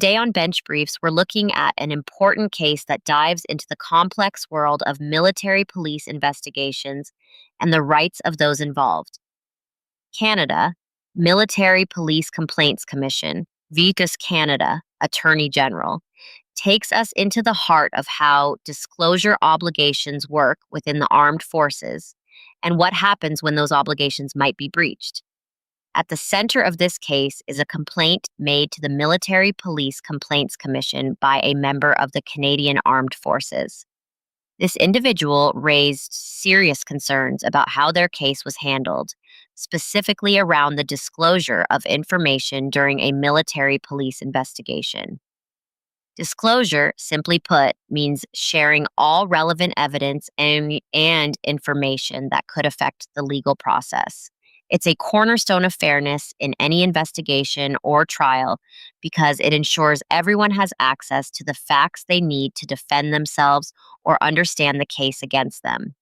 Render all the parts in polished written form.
Today on Bench Briefs, we're looking at an important case that dives into the complex world of military police investigations and the rights of those involved. Canada, Military Police Complaints Commission, Vicus Canada, Attorney General, takes us into the heart of how disclosure obligations work within the armed forces and what happens when those obligations might be breached. At the center of this case is a complaint made to the Military Police Complaints Commission by a member of the Canadian Armed Forces. This individual raised serious concerns about how their case was handled, specifically around the disclosure of information during a military police investigation. Disclosure, simply put, means sharing all relevant evidence and information that could affect the legal process. It's a cornerstone of fairness in any investigation or trial because it ensures everyone has access to the facts they need to defend themselves or understand the case against them.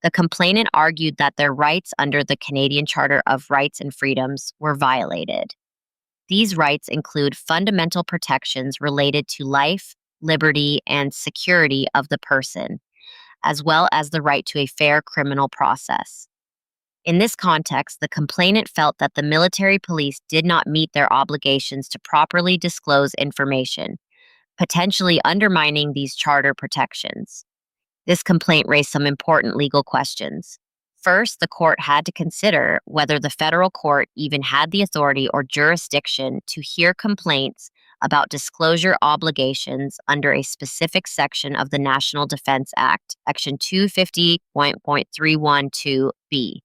The complainant argued that their rights under the Canadian Charter of Rights and Freedoms were violated. These rights include fundamental protections related to life, liberty, and security of the person, as well as the right to a fair criminal process. In this context, the complainant felt that the military police did not meet their obligations to properly disclose information, potentially undermining these charter protections. This complaint raised some important legal questions. First, the court had to consider whether the federal court even had the authority or jurisdiction to hear complaints about disclosure obligations under a specific section of the National Defense Act, Section 250.312B.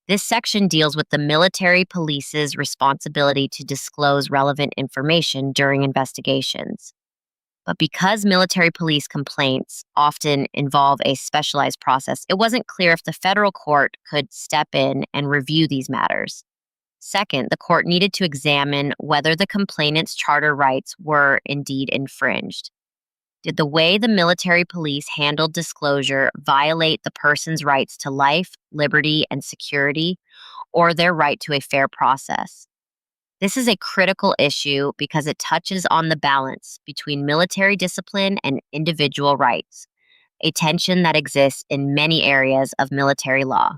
This section deals with the military police's responsibility to disclose relevant information during investigations. But because military police complaints often involve a specialized process, it wasn't clear if the federal court could step in and review these matters. Second, the court needed to examine whether the complainant's charter rights were indeed infringed. Did the way the military police handled disclosure violate the person's rights to life, liberty, and security, or their right to a fair process? This is a critical issue because it touches on the balance between military discipline and individual rights, a tension that exists in many areas of military law.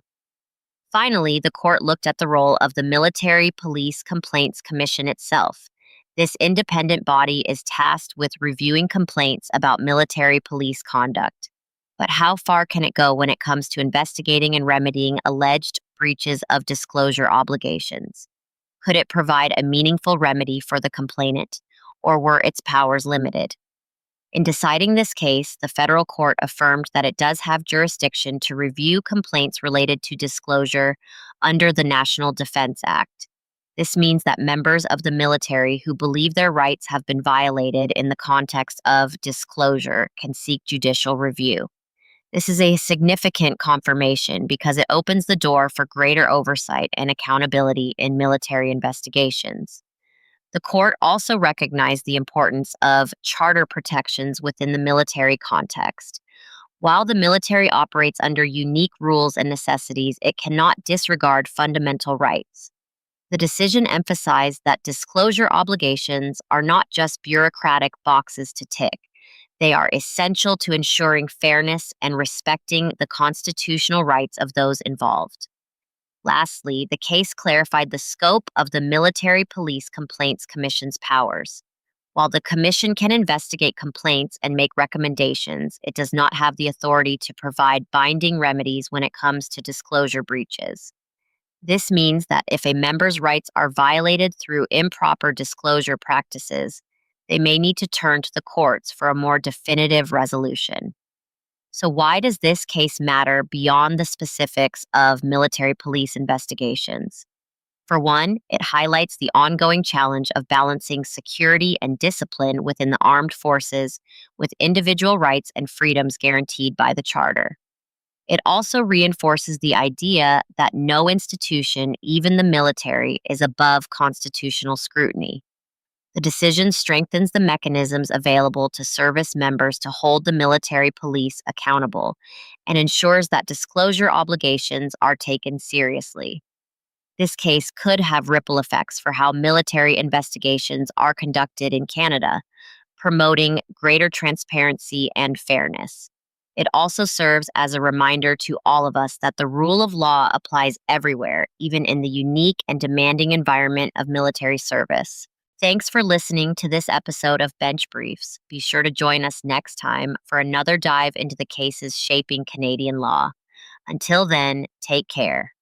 Finally, the court looked at the role of the Military Police Complaints Commission itself. This independent body is tasked with reviewing complaints about military police conduct. But how far can it go when it comes to investigating and remedying alleged breaches of disclosure obligations? Could it provide a meaningful remedy for the complainant, or were its powers limited? In deciding this case, the federal court affirmed that it does have jurisdiction to review complaints related to disclosure under the National Defense Act. This means that members of the military who believe their rights have been violated in the context of disclosure can seek judicial review. This is a significant confirmation because it opens the door for greater oversight and accountability in military investigations. The court also recognized the importance of charter protections within the military context. While the military operates under unique rules and necessities, it cannot disregard fundamental rights. The decision emphasized that disclosure obligations are not just bureaucratic boxes to tick. They are essential to ensuring fairness and respecting the constitutional rights of those involved. Lastly, the case clarified the scope of the Military Police Complaints Commission's powers. While the commission can investigate complaints and make recommendations, it does not have the authority to provide binding remedies when it comes to disclosure breaches. This means that if a member's rights are violated through improper disclosure practices, they may need to turn to the courts for a more definitive resolution. So why does this case matter beyond the specifics of military police investigations? For one, it highlights the ongoing challenge of balancing security and discipline within the armed forces with individual rights and freedoms guaranteed by the Charter. It also reinforces the idea that no institution, even the military, is above constitutional scrutiny. The decision strengthens the mechanisms available to service members to hold the military police accountable and ensures that disclosure obligations are taken seriously. This case could have ripple effects for how military investigations are conducted in Canada, promoting greater transparency and fairness. It also serves as a reminder to all of us that the rule of law applies everywhere, even in the unique and demanding environment of military service. Thanks for listening to this episode of Bench Briefs. Be sure to join us next time for another dive into the cases shaping Canadian law. Until then, take care.